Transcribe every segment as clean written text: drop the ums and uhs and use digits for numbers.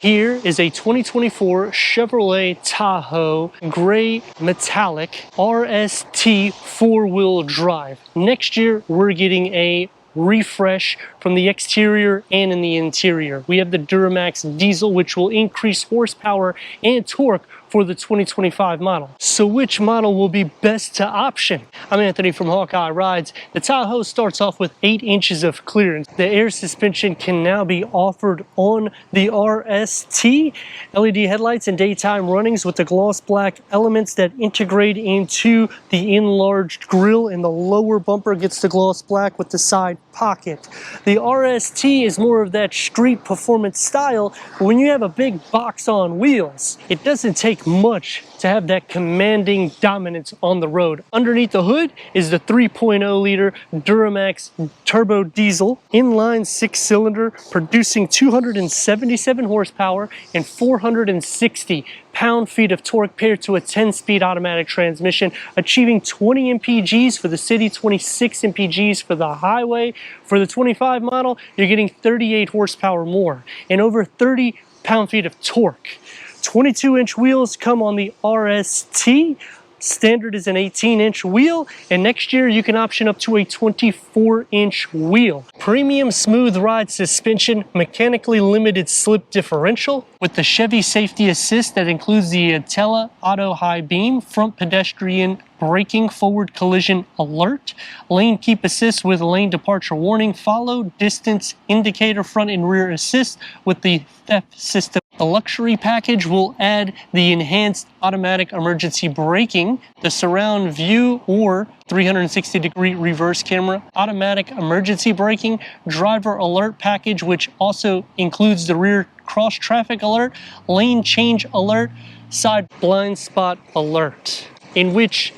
Here is a 2024 Chevrolet Tahoe Gray Metallic RST four-wheel drive. Next year, we're getting a refresh from the exterior and in the interior. We have the Duramax diesel, which will increase horsepower and torque for the 2025 model. So which model will be best to option? I'm Anthony from Hawkeye Rides. The Tahoe starts off with 8 inches of clearance. The air suspension can now be offered on the RST. LED headlights and daytime runnings with the gloss black elements that integrate into the enlarged grille, and the lower bumper gets the gloss black with the side pocket. The RST is more of that street performance style, but when you have a big box on wheels, it doesn't take much to have that commanding dominance on the road. Underneath the hood is the 3.0 liter Duramax turbo diesel, inline 6-cylinder, producing 277 horsepower and 460 pound-feet of torque paired to a 10-speed automatic transmission, achieving 20 mpgs for the city, 26 mpgs for the highway. For the 25 model, you're getting 38 horsepower more and over 30 pound-feet of torque. 22-inch wheels come on the RST. Standard is an 18-inch wheel, and next year you can option up to a 24-inch wheel. Premium smooth ride suspension, mechanically limited slip differential with the Chevy Safety Assist that includes the Tele Auto High Beam, front pedestrian braking, forward collision alert, lane keep assist with lane departure warning, follow distance indicator, front and rear assist with the theft system. The luxury package will add the enhanced automatic emergency braking, the surround view or 360-degree reverse camera, automatic emergency braking, driver alert package, which also includes the rear cross traffic alert, lane change alert, side blind spot alert, in which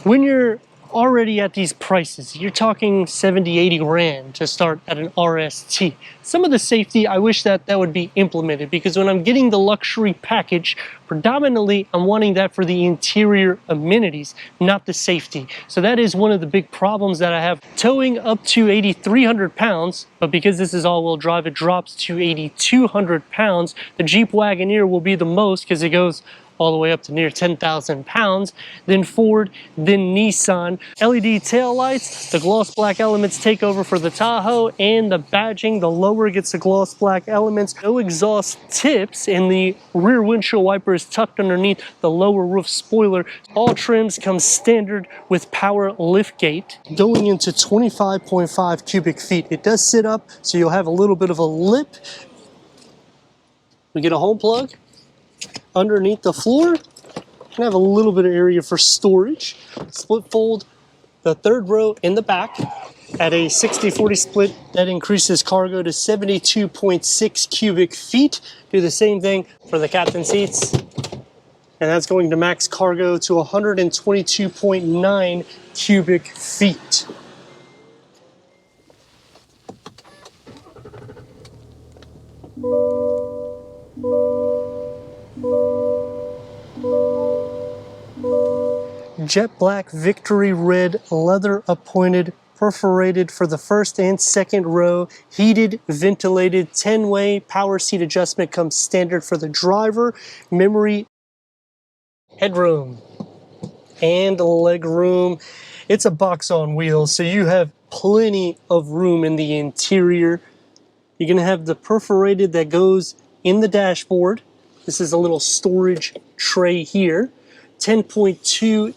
when you're already at these prices, you're talking 70, 80 grand to start at an RST. Some of the safety, I wish that would be implemented, because when I'm getting the luxury package, predominantly I'm wanting that for the interior amenities, not the safety. So that is one of the big problems that I have. Towing up to 8,300 pounds, but because this is all-wheel drive, it drops to 8,200 pounds. The Jeep Wagoneer will be the most because it goes all the way up to near 10,000 pounds, then Ford, then Nissan. LED taillights, the gloss black elements take over for the Tahoe, and the badging, the lower gets the gloss black elements. No exhaust tips, and the rear windshield wiper is tucked underneath the lower roof spoiler. All trims come standard with power liftgate, going into 25.5 cubic feet. It does sit up, so you'll have a little bit of a lip. We get a home plug underneath the floor. Can have a little bit of area for storage. Split fold the third row in the back at a 60-40 split. That increases cargo to 72.6 cubic feet. Do the same thing for the captain seats, and that's going to max cargo to 122.9 cubic feet. Jet black Victory red leather appointed perforated for the first and second row, heated ventilated 10-way power seat adjustment comes standard for the driver, memory headroom and leg room. It's a box on wheels, so you have plenty of room in the interior. You're going to have the perforated that goes in the dashboard. This is a little storage tray here. 10.2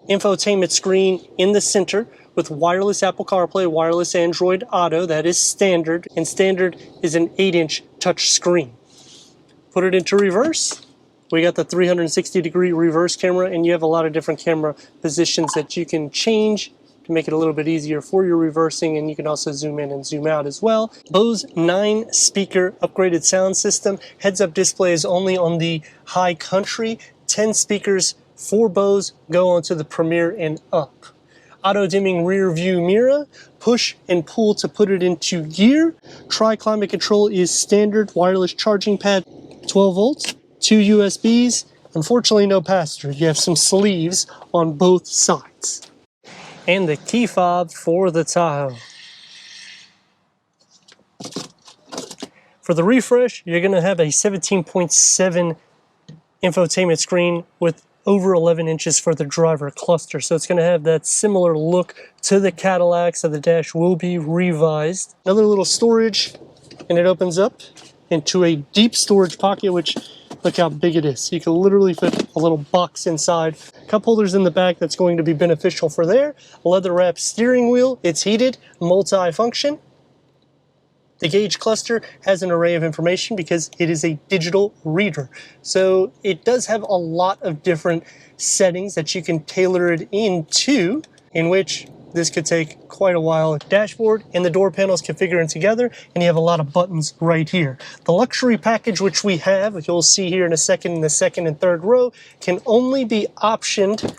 infotainment screen in the center with wireless Apple CarPlay, wireless Android Auto. That is standard, and standard is an 8-inch touch screen. Put it into reverse. We got the 360-degree reverse camera, and you have a lot of different camera positions that you can change to make it a little bit easier for your reversing, and you can also zoom in and zoom out as well. Bose 9-speaker upgraded sound system. Heads-up display is only on the high country. 10 speakers for Bose go onto the Premier and up. Auto-dimming rear view mirror, push and pull to put it into gear. Tri-climate control is standard. Wireless charging pad, 12 volts, 2 USBs. Unfortunately, no pass-through. You have some sleeves on both sides. And the key fob for the Tahoe. For the refresh, you're going to have a 17.7 infotainment screen with over 11 inches for the driver cluster. So it's going to have that similar look to the Cadillac, so the dash will be revised. Another little storage, and it opens up into a deep storage pocket, which look how big it is. You can literally fit a little box inside. Cup holders in the back, that's going to be beneficial for there. Leather wrapped steering wheel, it's heated, multi-function. The gauge cluster has an array of information because it is a digital reader. So it does have a lot of different settings that you can tailor it into, in which this could take quite a while. Dashboard and the door panels configuring together, and you have a lot of buttons right here. The luxury package, which we have, you'll see here in a second, in the second and third row, can only be optioned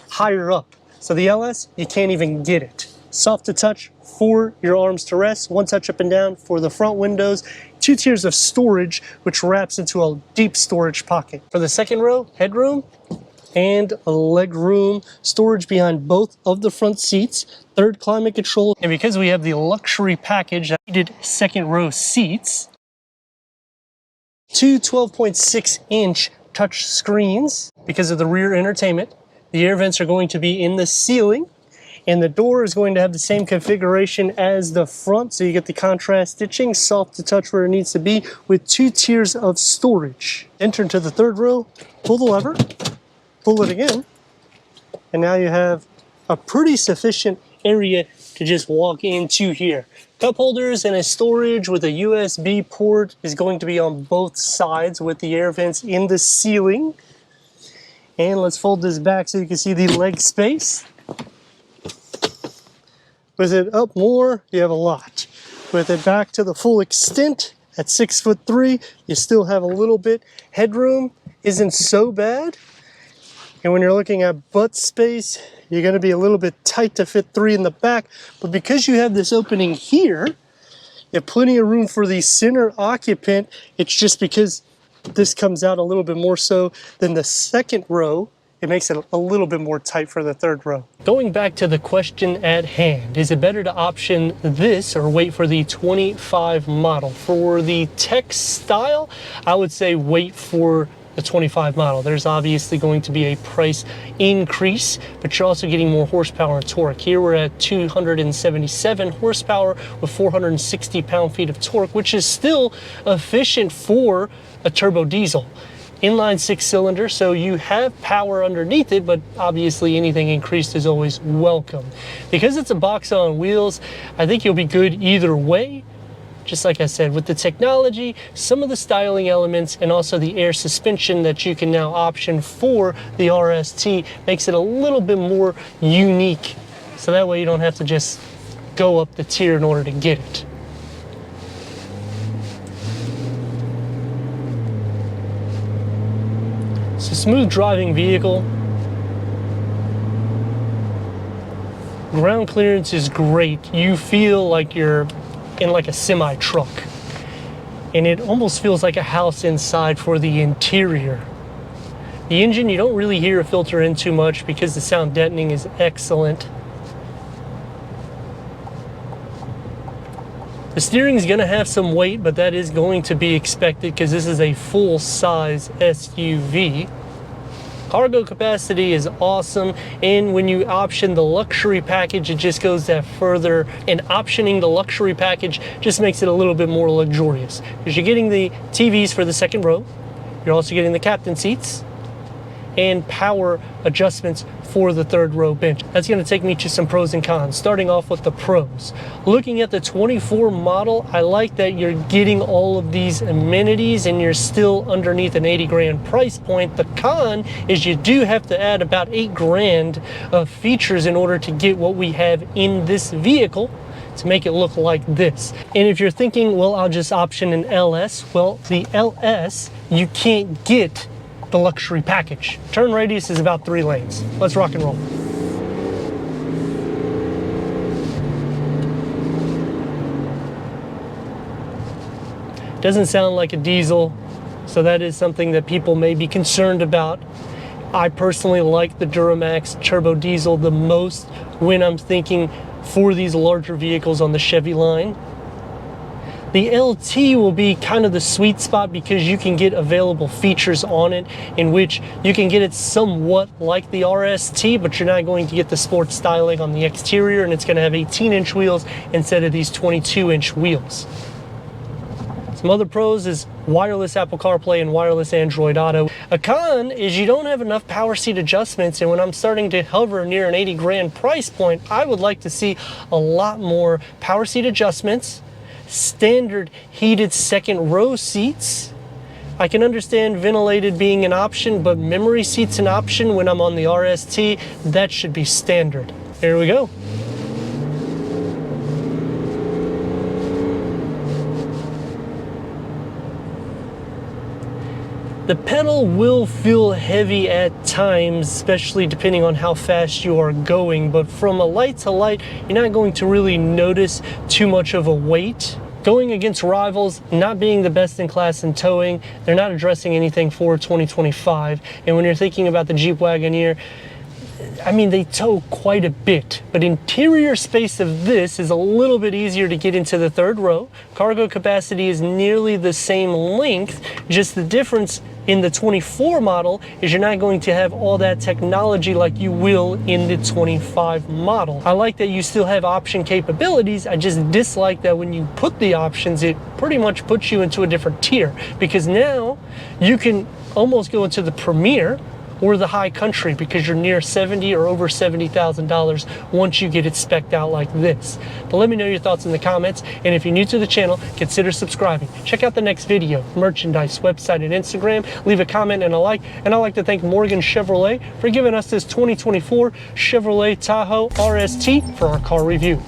higher up. So the LS, you can't even get it. Soft to touch for your arms to rest, one touch up and down for the front windows, 2 tiers of storage, which wraps into a deep storage pocket. For the second row, headroom and a leg room, storage behind both of the front seats, third climate control, and because we have the luxury package, heated second row seats, 2 12.6-inch touch screens. Because of the rear entertainment, the air vents are going to be in the ceiling, and the door is going to have the same configuration as the front, so you get the contrast stitching, soft to touch where it needs to be, with 2 tiers of storage. Enter into the third row, pull the lever, pull it again, and now you have a pretty sufficient area to just walk into here. Cup holders and a storage with a USB port is going to be on both sides with the air vents in the ceiling. And let's fold this back so you can see the leg space. With it up more, you have a lot. With it back to the full extent at 6'3", you still have a little bit. Headroom isn't so bad. And when you're looking at butt space, you're going to be a little bit tight to fit 3 in the back. But because you have this opening here, you have plenty of room for the center occupant. It's just because this comes out a little bit more so than the second row, it makes it a little bit more tight for the third row. Going back to the question at hand, is it better to option this or wait for the 25 model? For the tech style, I would say wait for the 25 model. There's obviously going to be a price increase, but you're also getting more horsepower and torque. Here we're at 277 horsepower with 460 pound-feet of torque, which is still efficient for a turbo diesel. Inline 6-cylinder, so you have power underneath it, but obviously anything increased is always welcome. Because it's a box on wheels, I think you'll be good either way. Just like I said, with the technology, some of the styling elements, and also the air suspension that you can now option for the RST makes it a little bit more unique. So that way you don't have to just go up the tier in order to get it. It's a smooth driving vehicle. Ground clearance is great. You feel like you're in like a semi truck, and it almost feels like a house inside for the interior. The engine, you don't really hear it filter in too much because the sound deadening is excellent. The steering is going to have some weight, but that is going to be expected because this is a full-size SUV. Cargo capacity is awesome, and when you option the luxury package, it just goes that further, and optioning the luxury package just makes it a little bit more luxurious because you're getting the TVs for the second row, you're also getting the captain seats, and power adjustments for the third row bench. That's going to take me to some pros and cons, starting off with the pros. Looking at the 24 model, I like that you're getting all of these amenities and you're still underneath an 80 grand price point. The con is you do have to add about 8 grand of features in order to get what we have in this vehicle to make it look like this. And if you're thinking, well, I'll just option an LS, well, the LS, you can't get the luxury package. Turn radius is about 3 lanes. Let's rock and roll. Doesn't sound like a diesel, so that is something that people may be concerned about. I personally like the Duramax turbo diesel the most when I'm thinking for these larger vehicles on the Chevy line. The LT will be kind of the sweet spot because you can get available features on it in which you can get it somewhat like the RST, but you're not going to get the sports styling on the exterior, and it's going to have 18-inch wheels instead of these 22-inch wheels. Some other pros is wireless Apple CarPlay and wireless Android Auto. A con is you don't have enough power seat adjustments, and when I'm starting to hover near an 80 grand price point, I would like to see a lot more power seat adjustments, standard heated second row seats. I can understand ventilated being an option, but memory seats an option when I'm on the RST. That should be standard. Here we go. The pedal will feel heavy at times, especially depending on how fast you are going, but from a light to light, you're not going to really notice too much of a weight. Going against rivals, not being the best in class in towing, they're not addressing anything for 2025. And when you're thinking about the Jeep Wagoneer, I mean, they tow quite a bit, but interior space of this is a little bit easier to get into the third row. Cargo capacity is nearly the same length, just the difference in the 24 model is you're not going to have all that technology like you will in the 25 model. I like that you still have option capabilities. I just dislike that when you put the options, it pretty much puts you into a different tier, because now you can almost go into the Premier or the high country because you're near $70,000 or over $70,000 once you get it spec'd out like this. But let me know your thoughts in the comments, and if you're new to the channel, consider subscribing. Check out the next video, merchandise, website, and Instagram. Leave a comment and a like, and I'd like to thank Morgan Chevrolet for giving us this 2024 Chevrolet Tahoe RST for our car review.